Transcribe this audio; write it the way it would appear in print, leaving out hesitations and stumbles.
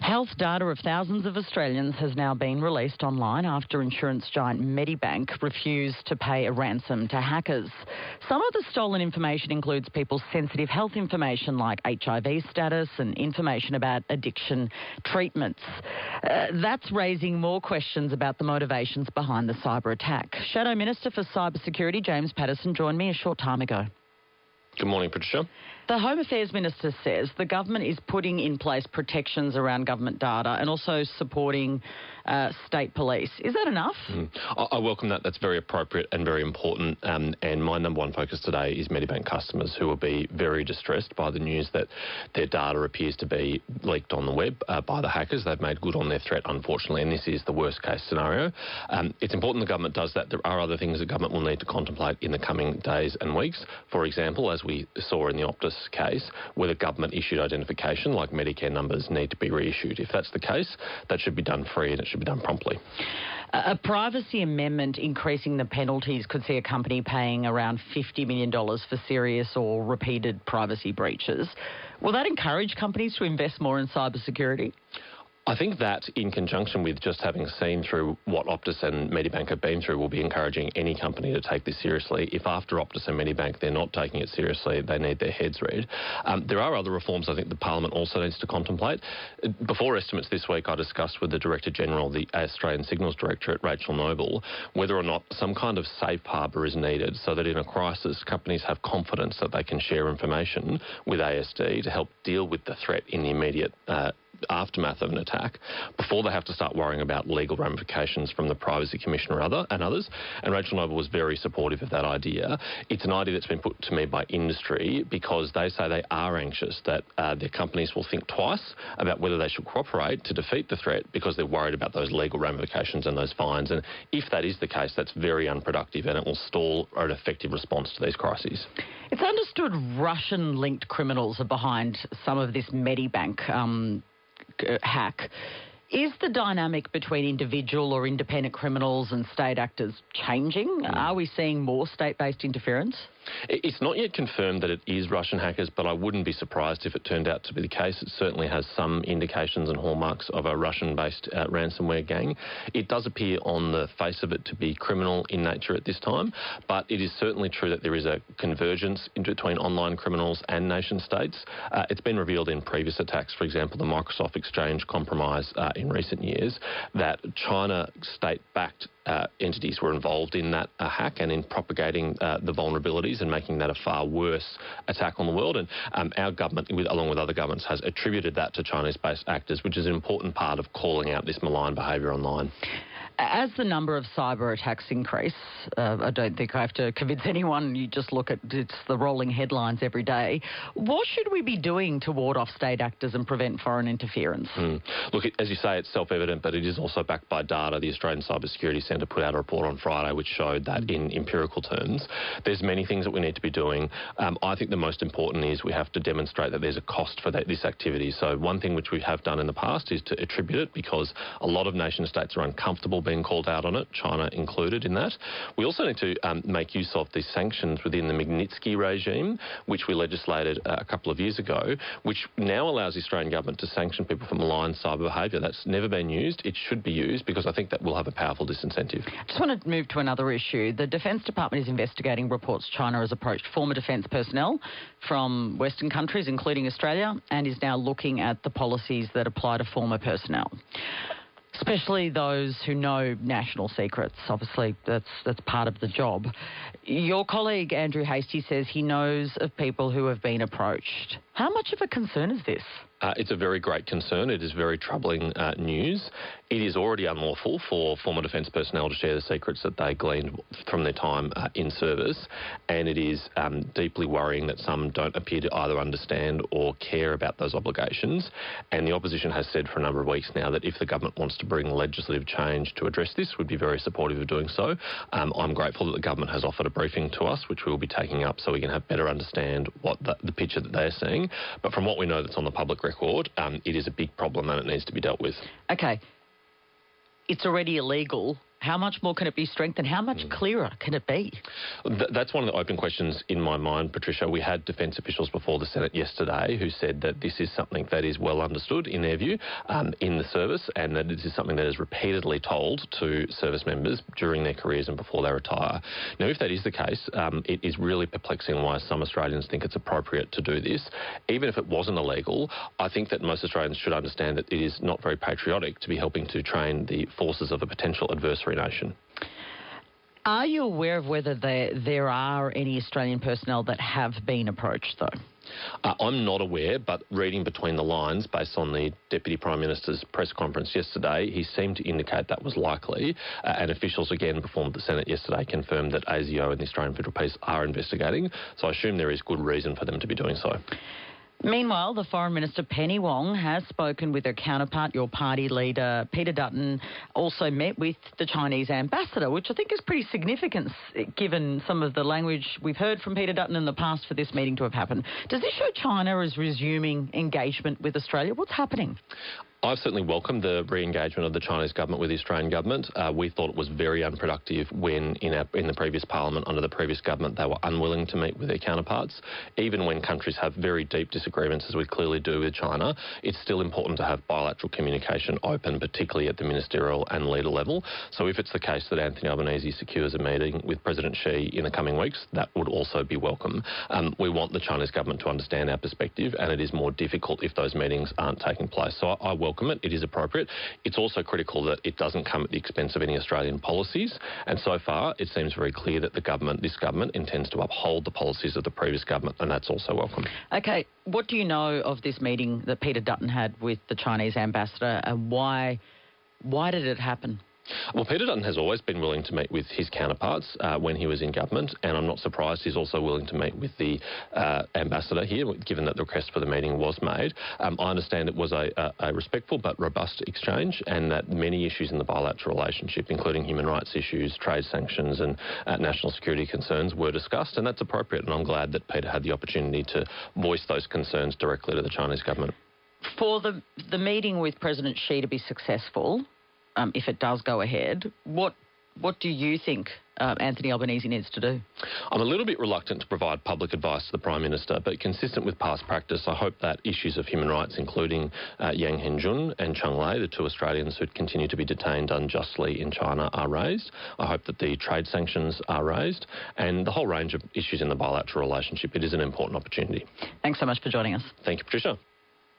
Health data of thousands of Australians has now been released online after insurance giant Medibank refused to pay a ransom to hackers. Some of the stolen information includes people's sensitive health information like HIV status and information about addiction treatments. That's raising more questions about the motivations behind the cyber attack. Shadow Minister for Cybersecurity, James Paterson, joined me a short time ago. Good morning, Patricia. The Home Affairs Minister says the government is putting in place protections around government data and also supporting state police. Is that enough? I welcome that. That's very appropriate and very important. And my number one focus today is Medibank customers who will be very distressed by the news that their data appears to be leaked on the web by the hackers. They've made good on their threat, unfortunately, and this is the worst case scenario. It's important the government does that. There are other things the government will need to contemplate in the coming days and weeks. For example, as we saw in the Optus case, where the government issued identification, like Medicare numbers need to be reissued. If that's the case, that should be done free and it should be done promptly. A privacy amendment increasing the penalties could see a company paying around $50 million for serious or repeated privacy breaches. Will that encourage companies to invest more in cybersecurity? I think that, in conjunction with just having seen through what Optus and Medibank have been through, will be encouraging any company to take this seriously. If after Optus and Medibank they're not taking it seriously, they need their heads read. There are other reforms I think the Parliament also needs to contemplate. Before estimates this week, I discussed with the Director-General, the Australian Signals Directorate, Rachel Noble, whether or not some kind of safe harbour is needed so that in a crisis companies have confidence that they can share information with ASD to help deal with the threat in the immediate aftermath of an attack before they have to start worrying about legal ramifications from the Privacy Commissioner and others. And Rachel Noble was very supportive of that idea. It's an idea that's been put to me by industry because they say they are anxious that their companies will think twice about whether they should cooperate to defeat the threat because they're worried about those legal ramifications and those fines. And if that is the case, that's very unproductive and it will stall an effective response to these crises. It's understood Russian-linked criminals are behind some of this Medibank hack. Is the dynamic between individual or independent criminals and state actors changing? Are we seeing more state-based interference? It's not yet confirmed that it is Russian hackers, but I wouldn't be surprised if it turned out to be the case. It certainly has some indications and hallmarks of a Russian-based ransomware gang. It does appear on the face of it to be criminal in nature at this time, but it is certainly true that there is a convergence between online criminals and nation-states. It's been revealed in previous attacks, for example, the Microsoft Exchange compromise in recent years, that China state-backed entities were involved in that hack and in propagating the vulnerabilities and making that a far worse attack on the world. And our government, along with other governments, has attributed that to Chinese-based actors, which is an important part of calling out this malign behaviour online. As the number of cyber attacks increase, I don't think I have to convince anyone, you just look at it's the rolling headlines every day. What should we be doing to ward off state actors and prevent foreign interference? Look, as you say, it's self-evident, but it is also backed by data. The Australian Cybersecurity Centre put out a report on Friday which showed that in empirical terms. There's many things that we need to be doing. I think the most important is we have to demonstrate that there's a cost for this activity. So one thing which we have done in the past is to attribute it because a lot of nation-states are uncomfortable being called out on it, China included in that. We also need to make use of the sanctions within the Magnitsky regime, which we legislated a couple of years ago, which now allows the Australian government to sanction people for malign cyber behaviour. That's never been used. It should be used because I think that will have a powerful disincentive. I just want to move to another issue. The Defence Department is investigating reports China has approached former defence personnel from Western countries, including Australia, and is now looking at the policies that apply to former personnel, especially those who know national secrets. Obviously, that's part of the job. Your colleague, Andrew Hastie, says he knows of people who have been approached. How much of a concern is this? It's a very great concern. It is very troubling news. It is already unlawful for former defence personnel to share the secrets that they gleaned from their time in service, and it is deeply worrying that some don't appear to either understand or care about those obligations. And the opposition has said for a number of weeks now that if the government wants to bring legislative change to address this, would be very supportive of doing so. I'm grateful that the government has offered a briefing to us, which we will be taking up so we can have better understand what the picture that they're seeing. But from what we know that's on the public record, it is a big problem and it needs to be dealt with. Okay. It's already illegal. How much more can it be strengthened? How much clearer can it be? That's one of the open questions in my mind, Patricia. We had defence officials before the Senate yesterday who said that this is something that is well understood, in their view, in the service, and that this is something that is repeatedly told to service members during their careers and before they retire. Now, if that is the case, it is really perplexing why some Australians think it's appropriate to do this. Even if it wasn't illegal, I think that most Australians should understand that it is not very patriotic to be helping to train the forces of a potential adversary nation. Are you aware of whether there are any Australian personnel that have been approached, though? I'm not aware, but reading between the lines, based on the Deputy Prime Minister's press conference yesterday, he seemed to indicate that was likely, and officials again performed at the Senate yesterday confirmed that ASIO and the Australian Federal Police are investigating, so I assume there is good reason for them to be doing so. Meanwhile, the Foreign Minister Penny Wong has spoken with her counterpart, your party leader Peter Dutton, also met with the Chinese ambassador, which I think is pretty significant given some of the language we've heard from Peter Dutton in the past for this meeting to have happened. Does this show China is resuming engagement with Australia? What's happening? I've certainly welcomed the re-engagement of the Chinese government with the Australian government. We thought it was very unproductive when, in the previous parliament, under the previous government, they were unwilling to meet with their counterparts. Even when countries have very deep disagreements, as we clearly do with China, it's still important to have bilateral communication open, particularly at the ministerial and leader level. So if it's the case that Anthony Albanese secures a meeting with President Xi in the coming weeks, that would also be welcome. We want the Chinese government to understand our perspective, and it is more difficult if those meetings aren't taking place. So I welcome it. It is appropriate. It's also critical that it doesn't come at the expense of any Australian policies. And so far, it seems very clear that this government intends to uphold the policies of the previous government, and that's also welcome. Okay, what do you know of this meeting that Peter Dutton had with the Chinese ambassador, and why did it happen? Well, Peter Dutton has always been willing to meet with his counterparts when he was in government, and I'm not surprised he's also willing to meet with the ambassador here, given that the request for the meeting was made. I understand it was a respectful but robust exchange, and that many issues in the bilateral relationship, including human rights issues, trade sanctions and national security concerns, were discussed, and that's appropriate, and I'm glad that Peter had the opportunity to voice those concerns directly to the Chinese government. For the meeting with President Xi to be successful, if it does go ahead, what do you think Anthony Albanese needs to do? I'm a little bit reluctant to provide public advice to the Prime Minister, but consistent with past practice, I hope that issues of human rights, including Yang Hengjun and Cheng Lei, the two Australians who continue to be detained unjustly in China, are raised. I hope that the trade sanctions are raised, and the whole range of issues in the bilateral relationship. It is an important opportunity. Thanks so much for joining us. Thank you, Patricia.